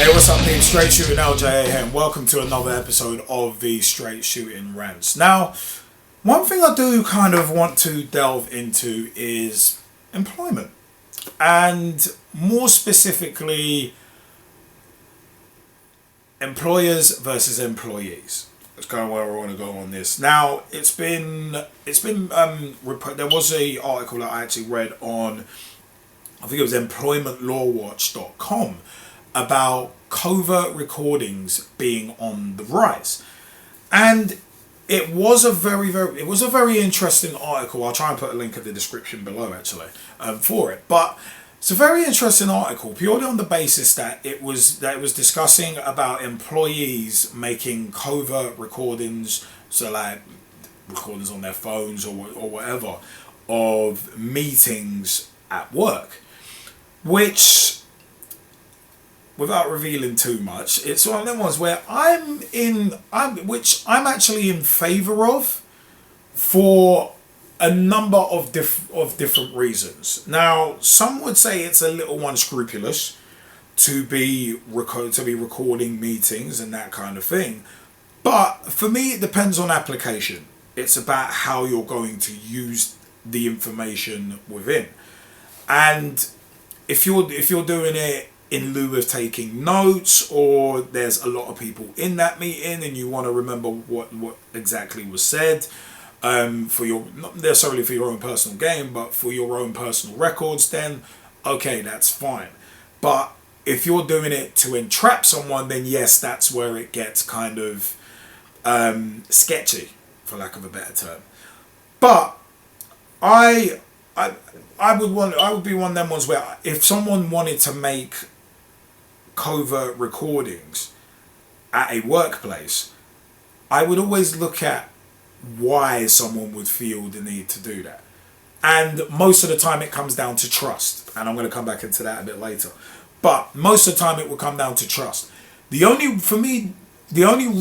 Hey, what's up, peeps? Straight Shootin LJA here, and welcome to another episode of the Straight Shootin Rants. Now, one thing I do kind of want to delve into is employment, and more specifically, employers versus employees. That's kind of where I want to go on this. Now, there was a article that I actually read on, I think it was employmentlawwatch.com, about covert recordings being on the rise. And it was a very interesting article. I'll try and put a link in the description below actually for it. But it's a very interesting article purely on the basis that it was discussing about employees making covert recordings, so like recordings on their phones or whatever, of meetings at work, which, without revealing too much, it's one of them ones where I'm actually in favour of, for a number of different reasons. Now, some would say it's a little unscrupulous to be recording meetings and that kind of thing, but for me it depends on application. It's about how you're going to use the information within, and if you're doing it in lieu of taking notes, or there's a lot of people in that meeting and you want to remember what exactly was said, for your, not necessarily for your own personal gain, but for your own personal records, then okay, that's fine. But if you're doing it to entrap someone, then yes, that's where it gets kind of sketchy, for lack of a better term. But I would be one of them ones where if someone wanted to make covert recordings at a workplace, I would always look at why someone would feel the need to do that. And most of the time it comes down to trust. And I'm going to come back into that a bit later. But most of the time it will come down to trust. The only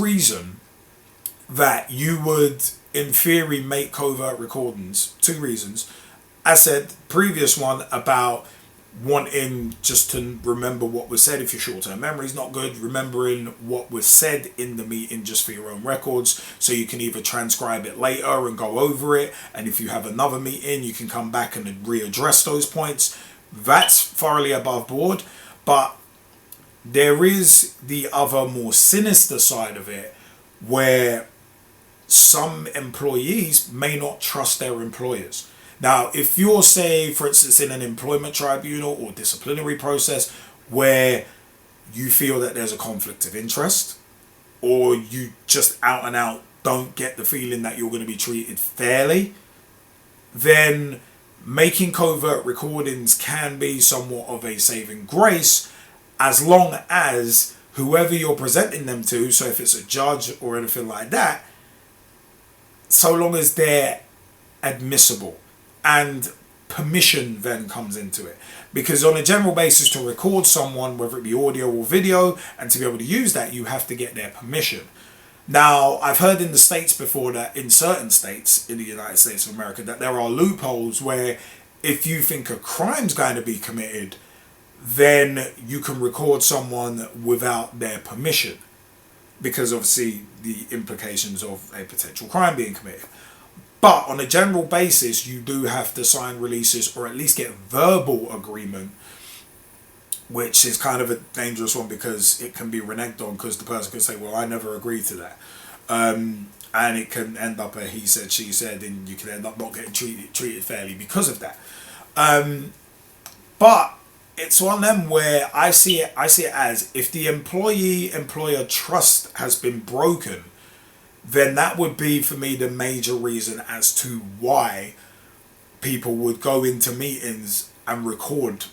reason that you would, in theory, make covert recordings, two reasons. I said previous one about wanting just to remember what was said. If your short-term memory is not good, remembering what was said in the meeting just for your own records, so you can either transcribe it later and go over it, and if you have another meeting you can come back and readdress those points. That's thoroughly above board. But there is the other more sinister side of it, where some employees may not trust their employers. Now, if you're, say, for instance, in an employment tribunal or disciplinary process where you feel that there's a conflict of interest, or you just out and out don't get the feeling that you're going to be treated fairly, then making covert recordings can be somewhat of a saving grace, as long as whoever you're presenting them to, so if it's a judge or anything like that, so long as they're admissible. And permission then comes into it. Because on a general basis, to record someone, whether it be audio or video, and to be able to use that, you have to get their permission. Now, I've heard in the States before that in certain states in the United States of America that there are loopholes where if you think a crime's going to be committed, then you can record someone without their permission, because obviously the implications of a potential crime being committed. But on a general basis, you do have to sign releases or at least get verbal agreement, which is kind of a dangerous one because it can be reneged on, because the person can say, well, I never agreed to that. And it can end up a he said, she said, and you can end up not getting treated fairly because of that. But it's one of them where I see it as, if the employee-employer trust has been broken, then that would be, for me, the major reason as to why people would go into meetings and record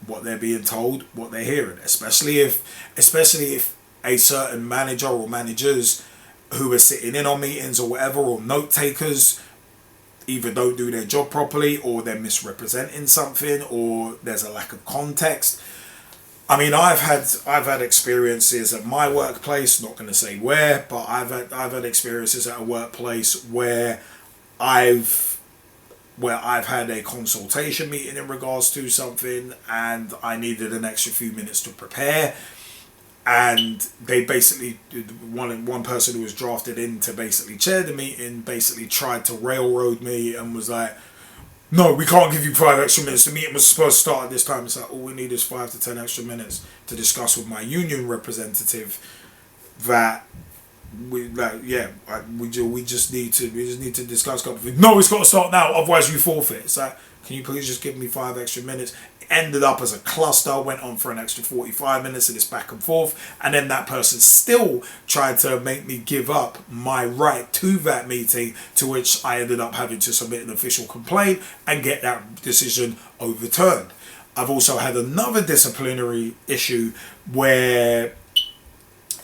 what they're being told, what they're hearing, especially if a certain manager or managers who are sitting in on meetings or whatever, or note takers, either don't do their job properly, or they're misrepresenting something, or there's a lack of context. I mean, I've had experiences at my workplace, not going to say where, but I've had experiences at a workplace where I've had a consultation meeting in regards to something, and I needed an extra few minutes to prepare, and they basically, one person who was drafted in to basically chair the meeting basically tried to railroad me and was like, no, we can't give you 5 extra minutes. The meeting was supposed to start at this time. It's like, all we need is 5 to 10 extra minutes to discuss with my union representative that we just need to discuss a couple of things. No, it's got to start now, otherwise you forfeit. It's like, can you please just give me 5 extra minutes? It ended up as a cluster, went on for an extra 45 minutes of this back and forth, and then that person still tried to make me give up my right to that meeting, to which I ended up having to submit an official complaint and get that decision overturned. I've also had another disciplinary issue where,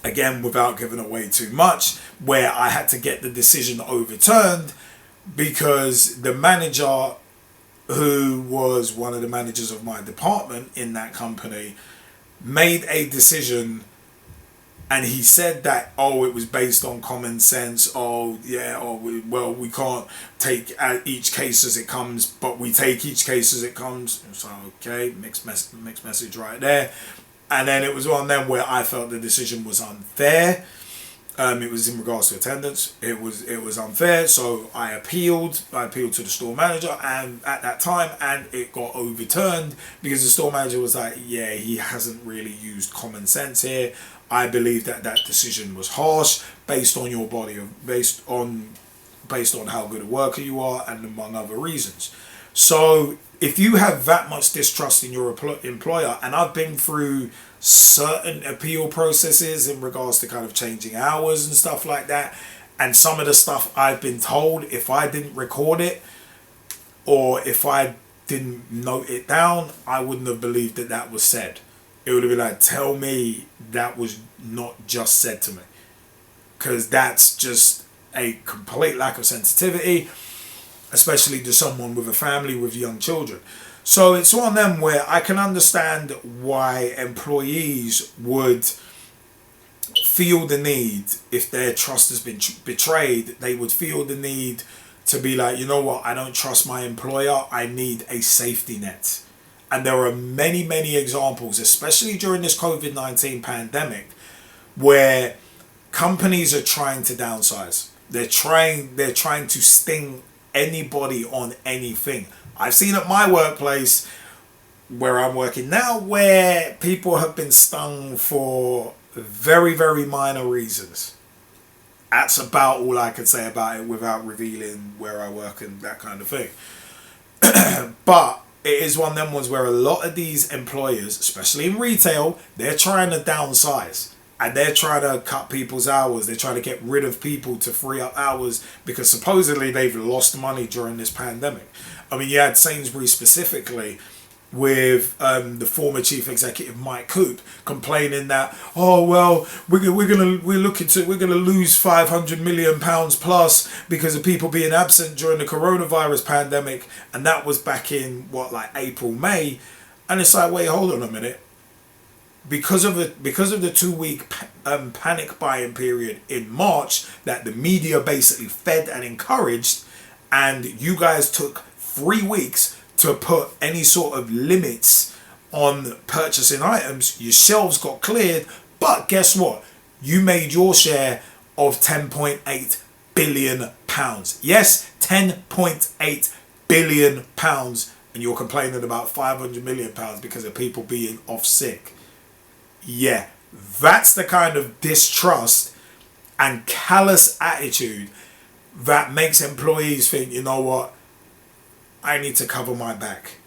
again, without giving away too much, where I had to get the decision overturned because the manager, who was one of the managers of my department in that company, made a decision, and he said that, oh, it was based on common sense. We can't take each case as it comes, but we take each case as it comes. So, okay, mixed message right there. And then it was one of them where I felt the decision was unfair. It was in regards to attendance. It was unfair, so I appealed to the store manager, and at that time, and it got overturned because the store manager was like, yeah, he hasn't really used common sense here. I believe that decision was harsh based on your based on how good a worker you are, and among other reasons. So if you have that much distrust in your employer, and I've been through certain appeal processes in regards to kind of changing hours and stuff like that, and some of the stuff I've been told, if I didn't record it or if I didn't note it down, I wouldn't have believed that was said. It would have been like, tell me that was not just said to me, because that's just a complete lack of sensitivity, especially to someone with a family with young children. So it's one of them where I can understand why employees would feel the need, if their trust has been betrayed, they would feel the need to be like, you know what, I don't trust my employer, I need a safety net. And there are many, many examples, especially during this COVID-19 pandemic, where companies are trying to downsize. They're trying to sting anybody on anything. I've seen at my workplace, where I'm working now, where people have been stung for very, very minor reasons. That's about all I can say about it without revealing where I work and that kind of thing. But it is one of them ones where a lot of these employers, especially in retail, they're trying to downsize. And they're trying to cut people's hours. They're trying to get rid of people to free up hours because supposedly they've lost money during this pandemic. I mean, you had Sainsbury's specifically with the former chief executive Mike Coop complaining that, oh well, we're gonna lose £500 million plus because of people being absent during the coronavirus pandemic, and that was back in April, May, and it's like, wait, hold on a minute. Because of the 2-week panic buying period in March that the media basically fed and encouraged, and you guys took 3 weeks to put any sort of limits on purchasing items, your shelves got cleared, but guess what? You made your share of £10.8 billion. Yes, £10.8 billion, and you're complaining about £500 million because of people being off sick. Yeah, that's the kind of distrust and callous attitude that makes employees think, you know what, I need to cover my back,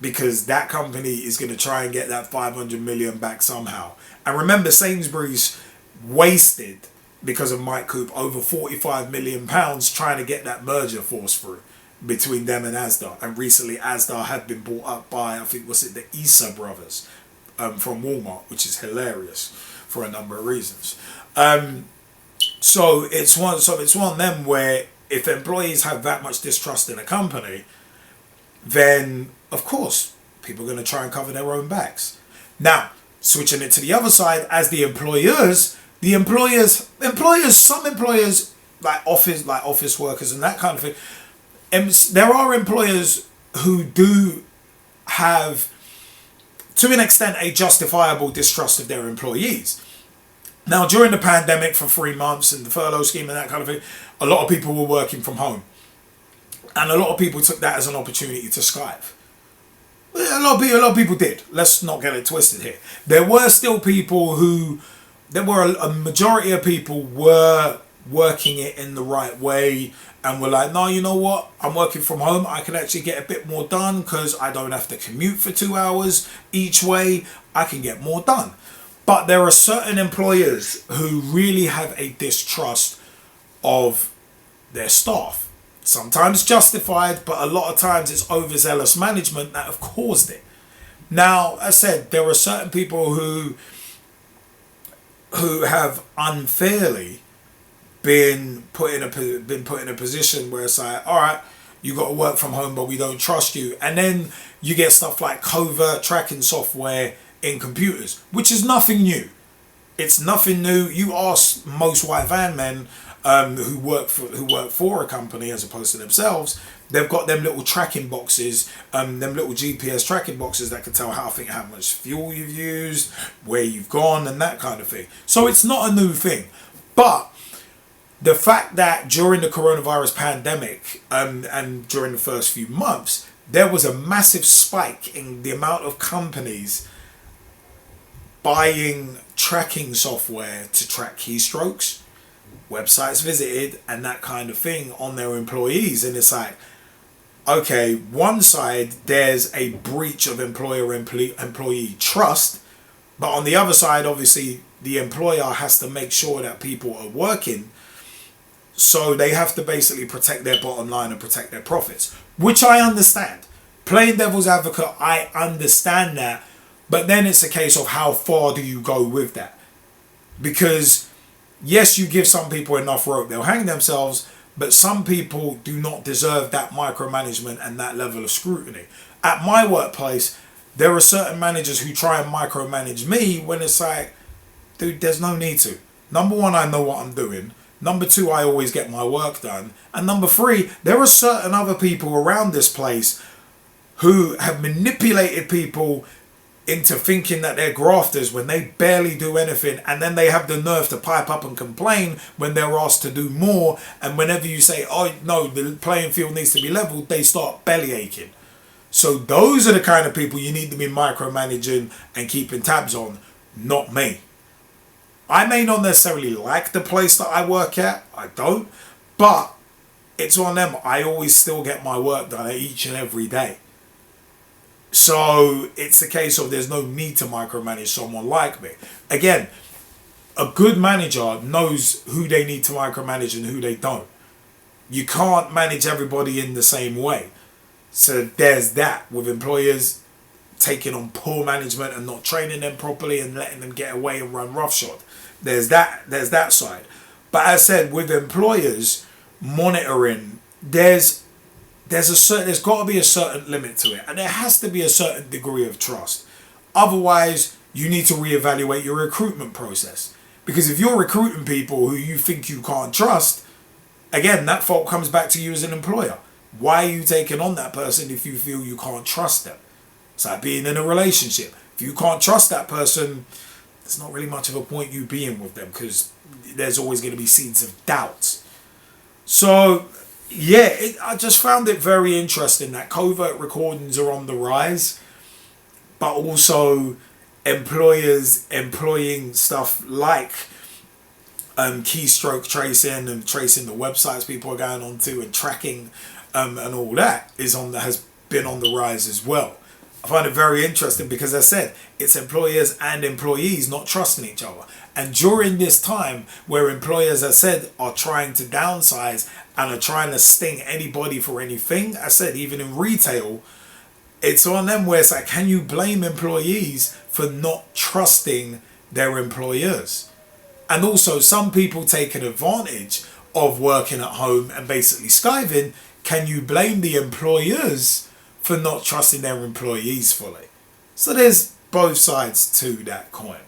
because that company is going to try and get that 500 million back somehow. And remember, Sainsbury's wasted, because of Mike Coop, over 45 million pounds trying to get that merger forced through between them and Asda. And recently Asda had been bought up by, I think, was it the Issa brothers from Walmart, which is hilarious for a number of reasons. So it's one of them where if employees have that much distrust in a company, then of course people are going to try and cover their own backs. Now, switching it to the other side, as the employers, some employers like office workers and that kind of thing, there are employers who do have to an extent, a justifiable distrust of their employees. Now, during the pandemic for 3 months and the furlough scheme and that kind of thing, a lot of people were working from home. And a lot of people took that as an opportunity to skive. A lot of people did. Let's not get it twisted here. There were still people a majority of people were working it in the right way and were like, no, you know what? I'm working from home. I can actually get a bit more done because I don't have to commute for 2 hours each way. I can get more done. But there are certain employers who really have a distrust of their staff. Sometimes justified, but a lot of times it's overzealous management that have caused it. Now, as I said, there are certain people who have unfairly been put in a position where it's like, all right, you got to work from home, but we don't trust you. And then you get stuff like covert tracking software in computers, which is nothing new. It's nothing new. You ask most white van men who work for a company as opposed to themselves, they've got them little tracking boxes, them little GPS tracking boxes that can tell how much fuel you've used, where you've gone, and that kind of thing. So it's not a new thing. But the fact that during the coronavirus pandemic and during the first few months, there was a massive spike in the amount of companies buying tracking software to track keystrokes, websites visited, and that kind of thing on their employees. And it's like, okay, one side there's a breach of employee trust, but on the other side, obviously the employer has to make sure that people are working, so they have to basically protect their bottom line and protect their profits, which I understand. Playing devil's advocate, I understand that, but then it's a case of how far do you go with that? Because yes, you give some people enough rope, they'll hang themselves, but some people do not deserve that micromanagement and that level of scrutiny. At my workplace, there are certain managers who try and micromanage me when it's like, dude, there's no need to. Number one, I know what I'm doing. Number two, I always get my work done. And number three, there are certain other people around this place who have manipulated people into thinking that they're grafters when they barely do anything, and then they have the nerve to pipe up and complain when they're asked to do more. And whenever you say, oh no, the playing field needs to be leveled, they start belly aching. So those are the kind of people you need to be micromanaging and keeping tabs on, not me. I may not necessarily like the place that I work at, I don't, but it's on them. I always still get my work done each and every day. So it's a case of there's no need to micromanage someone like me. Again, a good manager knows who they need to micromanage and who they don't. You can't manage everybody in the same way. So there's that with employers taking on poor management and not training them properly and letting them get away and run roughshod. There's that side. But as I said, with employers monitoring, there's got to be a certain limit to it, and there has to be a certain degree of trust. Otherwise, you need to reevaluate your recruitment process, because if you're recruiting people who you think you can't trust, again, that fault comes back to you as an employer. Why are you taking on that person if you feel you can't trust them? It's like being in a relationship. If you can't trust that person, there's not really much of a point you being with them, because there's always going to be seeds of doubt. So yeah, I just found it very interesting that covert recordings are on the rise, but also employers employing stuff like keystroke tracing and tracing the websites people are going onto and tracking and all that has been on the rise as well. I find it very interesting because, as I said, it's employers and employees not trusting each other. And during this time where employers, as I said, are trying to downsize and are trying to sting anybody for anything, I said, even in retail, it's on them where it's like, can you blame employees for not trusting their employers? And also, some people taking advantage of working at home and basically skiving. Can you blame the employers for not trusting their employees fully? So there's both sides to that coin.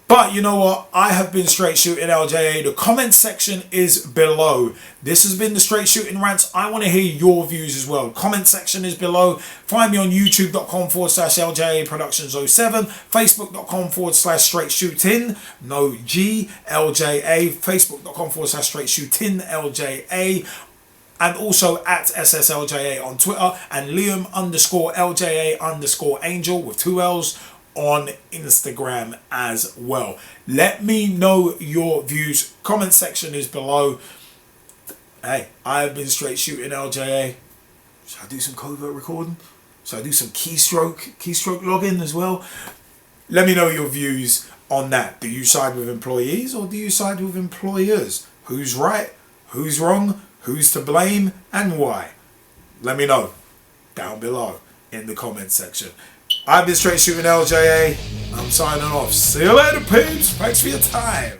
But you know what? I have been Straight Shootin LJA. The comment section is below. This has been the Straight Shootin Rants. I want to hear your views as well. Comment section is below. Find me on youtube.com/LJA Productions 07, facebook.com/Straight Shootin, no G, LJA, facebook.com/Straight Shootin LJA. And also at SSLJA on Twitter, and Liam_LJA_Angel with 2 L's on Instagram as well. Let me know your views. Comment section is below. Hey, I've been Straight Shootin LJA. Should I do some covert recording? Should I do some keystroke logging as well? Let me know your views on that. Do you side with employees or do you side with employers? Who's right? Who's wrong? Who's to blame and why? Let me know down below in the comment section. I've been Straight Shootin LJA. I'm signing off. See you later, peeps. Thanks for your time.